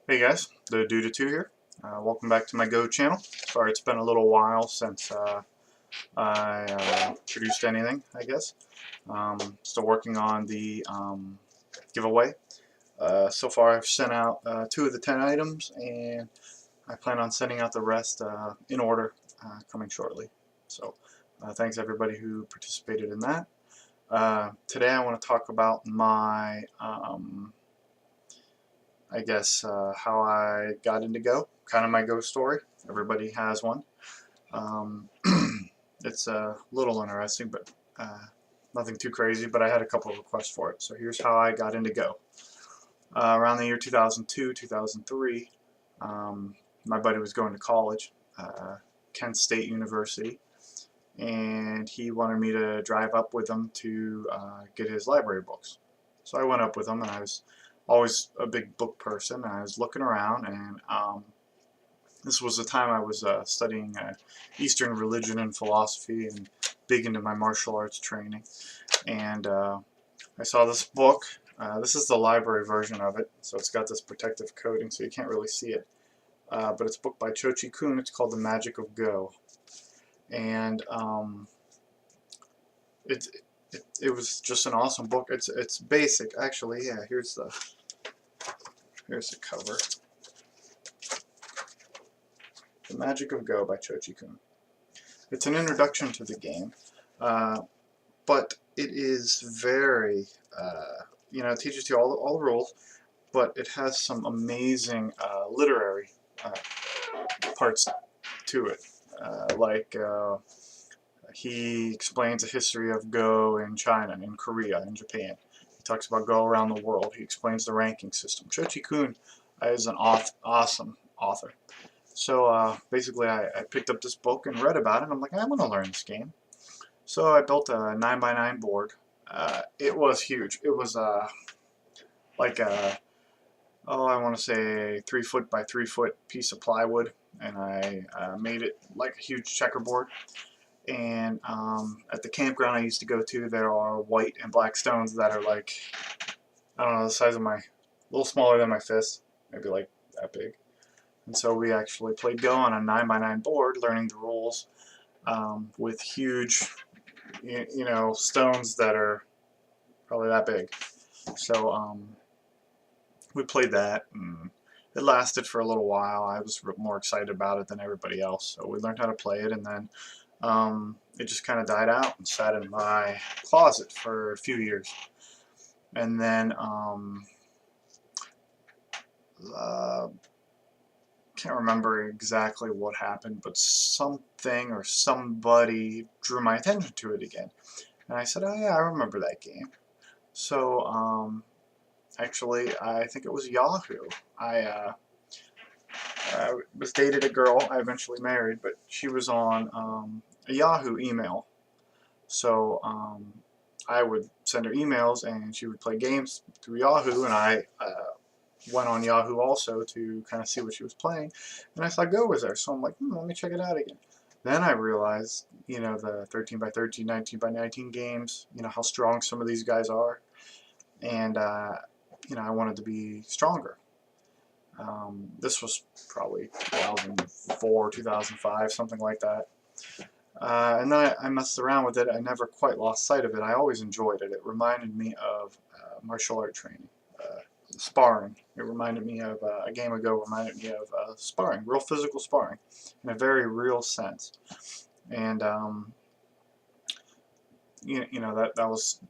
Hey guys, the Duda2 here. Welcome back to my Go channel. Sorry it's been a little while since I produced anything, I guess. Still working on the giveaway. So far I've sent out 2 of the 10 items, and I plan on sending out the rest in order coming shortly. So thanks everybody who participated in that. Today I want to talk about my I guess how I got into Go, kind of my Go story. Everybody has one. Um, it's a little interesting, but nothing too crazy, but I had a couple of requests for it. So here's how I got into Go. Around the year 2002, 2003, my buddy was going to college, Kent State University, and he wanted me to drive up with him to get his library books. So I went up with him, and I was always a big book person. And I was looking around, and this was the time I was studying Eastern religion and philosophy, and big into my martial arts training. And I saw this book. This is the library version of it, so it's got this protective coating, so you can't really see it. But it's a book by Kun. It's called The Magic of Go, and it, it was just an awesome book. It's basic, actually. Yeah, here's the cover. The Magic of Go by Kun. It's an introduction to the game, but it is very, it teaches you all the rules, but it has some amazing literary parts to it. He explains the history of Go in China, in Korea, in Japan. He talks about Go around the world. He explains the ranking system. Kun is an awesome author. So basically I picked up this book and read about it, and I'm like, I want to learn this game. So I built a 9x9 board. It was huge. It was like a, I want to say 3 foot by 3 foot piece of plywood, and I made it like a huge checkerboard. And at the campground I used to go to, there are white and black stones that are like, I don't know, the size of a little smaller than my fist, maybe like that big. And so we actually played Go on a 9x9 board, learning the rules with huge, stones that are probably that big. So we played that, and it lasted for a little while. I was more excited about it than everybody else, so we learned how to play it, and then it just kind of died out and sat in my closet for a few years. And then can't remember exactly what happened, but something or somebody drew my attention to it again. And I said, oh yeah, I remember that game. So actually, I think it was Yahoo. I was dated a girl I eventually married, but she was on a Yahoo email. So I would send her emails, and she would play games through Yahoo, and I went on Yahoo also to kind of see what she was playing, and I saw Go was there, so I'm like, let me check it out again. Then I realized, the 13 by 13, 19 by 19 games, how strong some of these guys are, and I wanted to be stronger. This was probably 2004, 2005, something like that. And then I messed around with it. I never quite lost sight of it. I always enjoyed it. It reminded me of martial art training, sparring. It reminded me of a game ago. Reminded me of sparring, real physical sparring, in a very real sense. And that was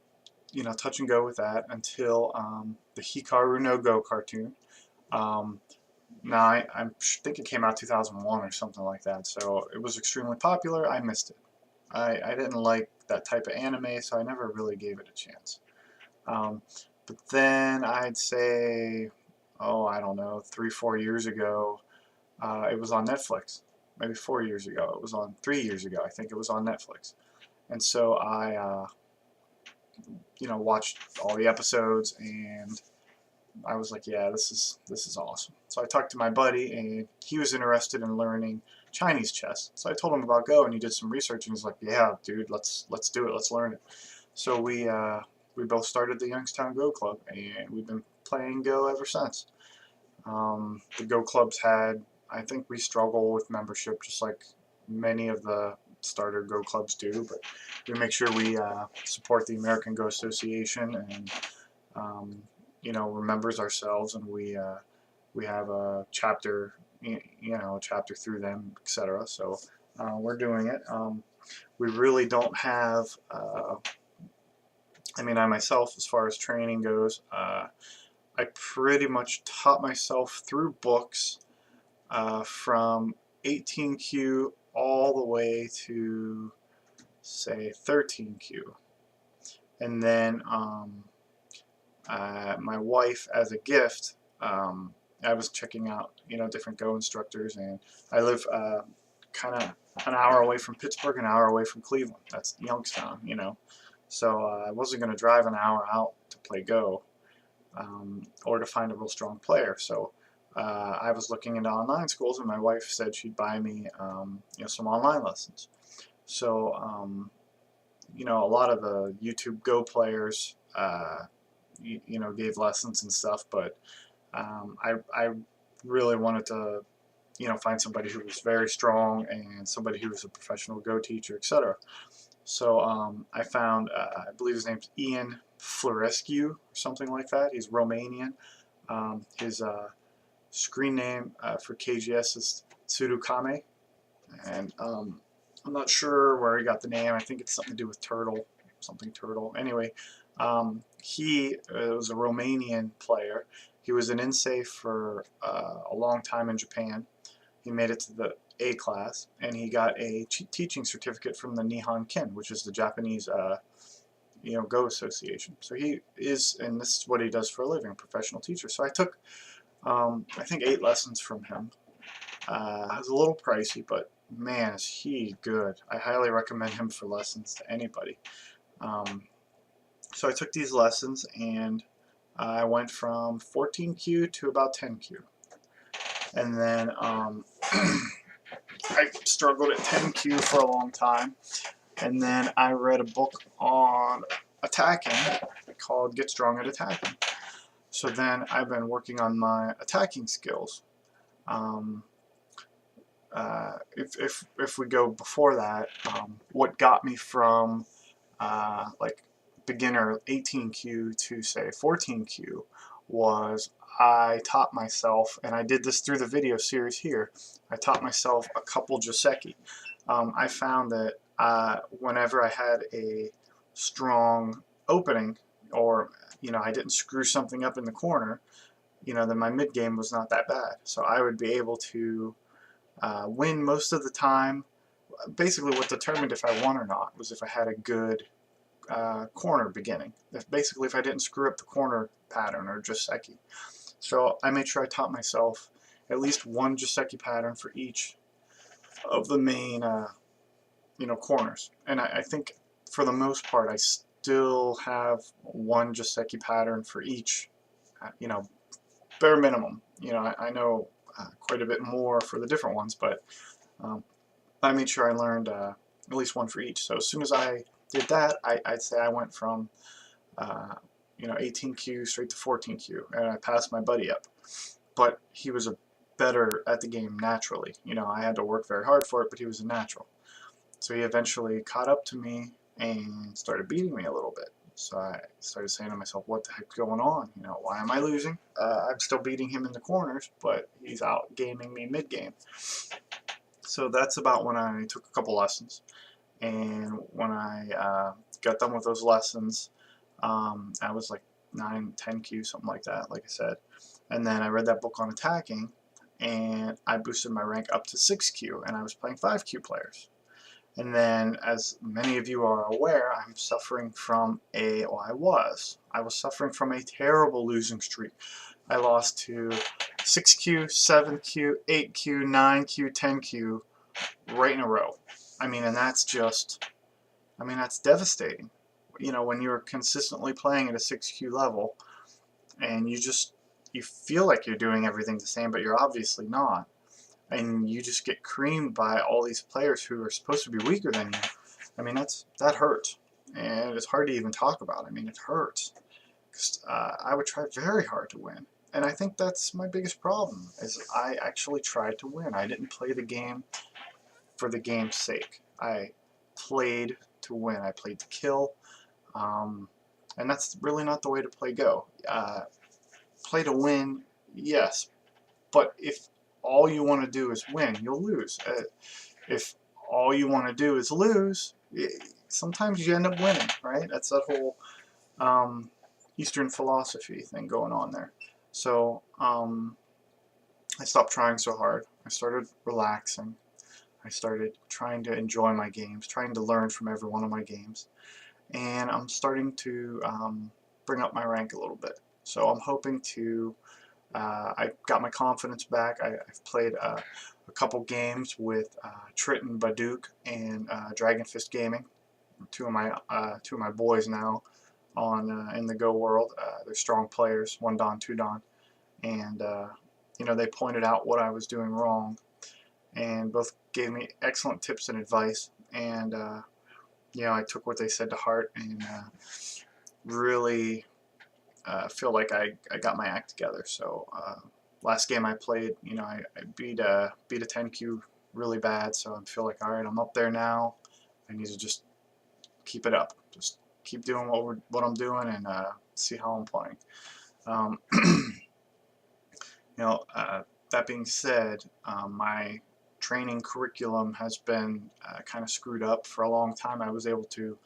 touch and go with that until the Hikaru no Go cartoon. Now, I think it came out 2001 or something like that, so it was extremely popular. I missed it. I didn't like that type of anime, so I never really gave it a chance. But then I'd say, I don't know, 3-4 years ago, it was on Netflix. Maybe 4 years ago. It was on 3 years ago. I think it was on Netflix. And so I, watched all the episodes, and I was like, yeah, this is awesome. So I talked to my buddy, and he was interested in learning Chinese chess. So I told him about Go, and he did some research, and he's like, yeah, dude, let's do it, let's learn it. So we both started the Youngstown Go Club, and we've been playing Go ever since. The Go clubs had, I think we struggle with membership just like many of the starter Go clubs do, but we make sure we support the American Go Association, and we're members ourselves, and we have a chapter, a chapter through them, etc. So we're doing it. We really don't have. I myself, as far as training goes, I pretty much taught myself through books from 18Q all the way to, say, 13Q. And then my wife, as a gift, I was checking out, different Go instructors, and I live kind of an hour away from Pittsburgh, an hour away from Cleveland. That's Youngstown, So I wasn't going to drive an hour out to play Go or to find a real strong player. So I was looking into online schools, and my wife said she'd buy me, some online lessons. So, a lot of the YouTube Go players, gave lessons and stuff, but I really wanted to, find somebody who was very strong and somebody who was a professional Go teacher, etc. So I found, I believe his name's Ian Florescu, or something like that. He's Romanian. His screen name for KGS is Tsudukame, and I'm not sure where he got the name. I think it's something to do with turtle, something turtle. Anyway, he was a Romanian player. He was an in-safe for a long time in Japan. He made it to the A class, and he got a teaching certificate from the Nihon Kin, which is the Japanese Go Association. So he is, and this is what he does for a living, a professional teacher. So I took, I think, 8 lessons from him. It was a little pricey, but man, is he good. I highly recommend him for lessons to anybody. So I took these lessons, and I went from 14Q to about 10Q. And then I struggled at 10Q for a long time. And then I read a book on attacking called Get Strong at Attacking. So then I've been working on my attacking skills. If we go before that, what got me from like beginner 18Q to, say, 14Q was I taught myself, and I did this through the video series here, I taught myself a couple Joseki. I found that whenever I had a strong opening, or I didn't screw something up in the corner, then my mid game was not that bad. So I would be able to win most of the time. Basically, what determined if I won or not was if I had a good corner beginning. Basically, if I didn't screw up the corner pattern or Joseki. So I made sure I taught myself at least one Joseki pattern for each of the main corners. And I think for the most part I still have one Joseki pattern for each, bare minimum. I know quite a bit more for the different ones, but I made sure I learned at least one for each. So as soon as I did that, I'd say I went from 18Q straight to 14Q, and I passed my buddy up. But he was better at the game naturally. I had to work very hard for it, but he was a natural. So he eventually caught up to me and started beating me a little bit. So I started saying to myself, what the heck's going on? Why am I losing? I'm still beating him in the corners, but he's out gaming me mid-game. So that's about when I took a couple lessons. And when I got done with those lessons, I was like 9, 10Q, something like that, like I said. And then I read that book on attacking, and I boosted my rank up to 6Q, and I was playing 5Q players. And then, as many of you are aware, I was suffering from a terrible losing streak. I lost to 6Q, 7Q, 8Q, 9Q, 10Q right in a row. And that's that's devastating. When you're consistently playing at a 6Q level, and you feel like you're doing everything the same, but you're obviously not. And you just get creamed by all these players who are supposed to be weaker than you. That hurts, and it's hard to even talk about. It hurts. I would try very hard to win, And I think that's my biggest problem, is I actually tried to win. I didn't play the game for the game's sake. I played to win. I played to kill. Um, and that's really not the way to play Go. Play to win, yes, but if all you want to do is win, you'll lose. If all you want to do is lose, sometimes you end up winning, right? That's that whole Eastern philosophy thing going on there. So I stopped trying so hard. I started relaxing. I started trying to enjoy my games, trying to learn from every one of my games, and I'm starting to bring up my rank a little bit. So I'm hoping to I got my confidence back. I've played a couple games with Triton Baduk and Dragon Fist Gaming, two of my boys now on in the Go world. They're strong players, 1 Dan, 2 Dan, and they pointed out what I was doing wrong, and both gave me excellent tips and advice. And I took what they said to heart, and really feel like I got my act together. So last game I played, I beat a 10Q really bad, so I feel like, all right, I'm up there now. I need to just keep it up. Just keep doing what I'm doing, and see how I'm playing. That being said, my training curriculum has been kind of screwed up for a long time. I was able to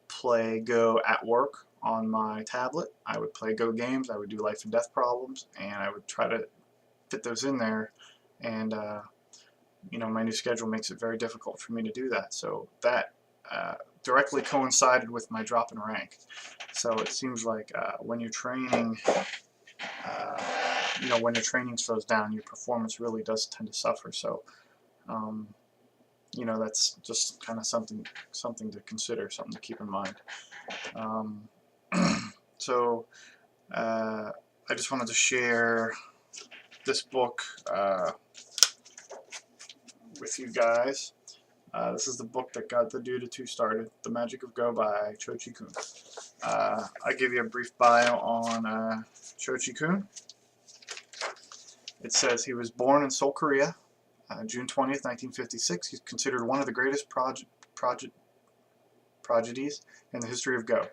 play Go at work on my tablet. I would play Go games. I would do life and death problems, and I would try to fit those in there. And my new schedule makes it very difficult for me to do that. So that directly coincided with my drop in rank. So it seems like when your training slows down, your performance really does tend to suffer. So that's just kind of something to consider, something to keep in mind. So I just wanted to share this book with you guys. This is the book that got the Dota 2 started, The Magic of Go by Cho-Chi-kun. I'll give you a brief bio on Cho-Chi-kun. It says he was born in Seoul, Korea, June 20th, 1956. He's considered one of the greatest prodigies in the history of Go.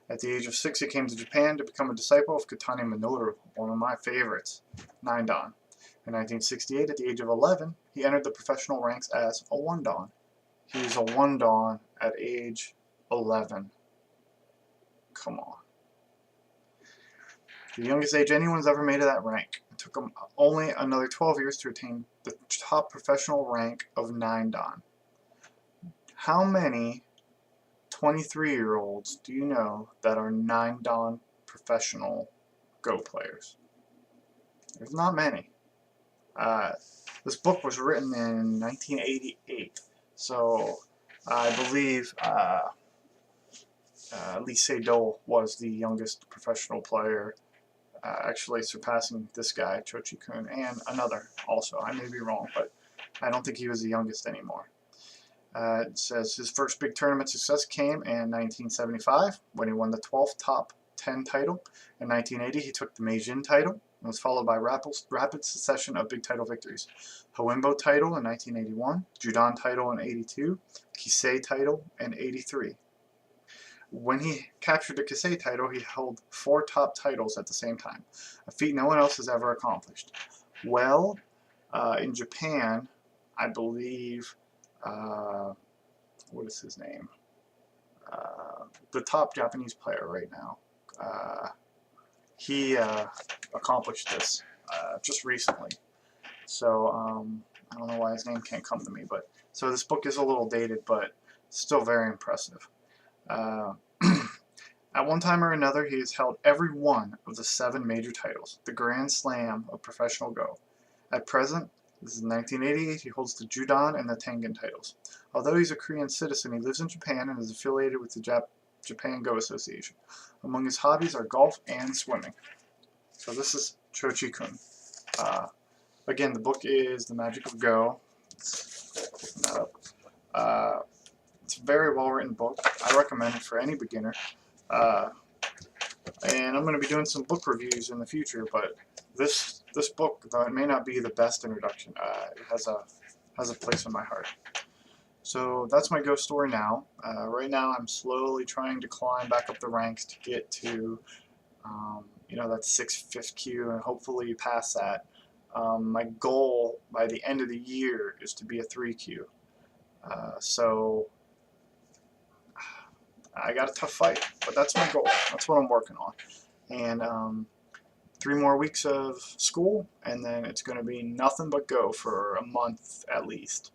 At the age of 6, he came to Japan to become a disciple of Katane Minoru, one of my favorites, 9 Dan. In 1968, at the age of 11, he entered the professional ranks as a 1 Dan. He was a 1 Dan at age 11. Come on. The youngest age anyone's ever made of that rank. It took him only another 12 years to attain the top professional rank of 9 Dan. How many 23-year-olds do you know that are 9 Dan professional Go players? There's not many. This book was written in 1988, so I believe Lee Se-do was the youngest professional player, actually surpassing this guy, Cho-Chi-kun, and another also. I may be wrong, but I don't think he was the youngest anymore. It says his first big tournament success came in 1975 when he won the 12th top 10 title. In 1980, he took the Meijin title and was followed by rapid succession of big title victories. Hoenbo title in 1981, Judan title in 82, Kisei title in 83. When he captured the Kisei title, he held 4 top titles at the same time, a feat no one else has ever accomplished. Well, in Japan, I believe, what is his name? The top Japanese player right now. He accomplished this just recently. So I don't know why his name can't come to me, but so this book is a little dated, but still very impressive. At one time or another, he has held every one of the 7 major titles, the Grand Slam of professional Go. At present, this is 1988, he holds the Judan and the Tengen titles. Although he's a Korean citizen, he lives in Japan and is affiliated with the Japan Go Association. Among his hobbies are golf and swimming. So this is Cho-Chi-kun. Again, the book is The Magic of Go. It's a very well written book. I recommend it for any beginner. And I'm going to be doing some book reviews in the future, but this book, though it may not be the best introduction, it has a place in my heart. So that's my ghost story now. Right now, I'm slowly trying to climb back up the ranks to get to that 6th queue, and hopefully pass that. My goal by the end of the year is to be a 3Q. So I got a tough fight, but that's my goal. That's what I'm working on. And 3 more weeks of school, and then it's going to be nothing but go for a month at least.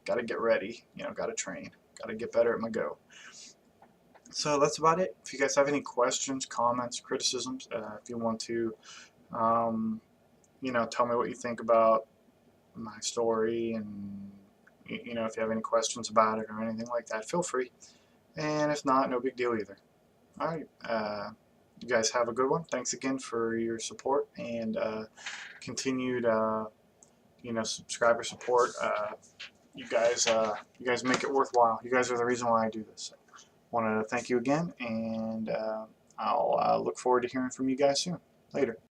Got to get ready, got to train, got to get better at my go. So that's about it. If you guys have any questions, comments, criticisms, if you want to, tell me what you think about my story, and if you have any questions about it or anything like that, feel free. And if not, no big deal either. All right. You guys have a good one. Thanks again for your support and continued, subscriber support. You guys make it worthwhile. You guys are the reason why I do this. So, wanted to thank you again, and I'll look forward to hearing from you guys soon. Later.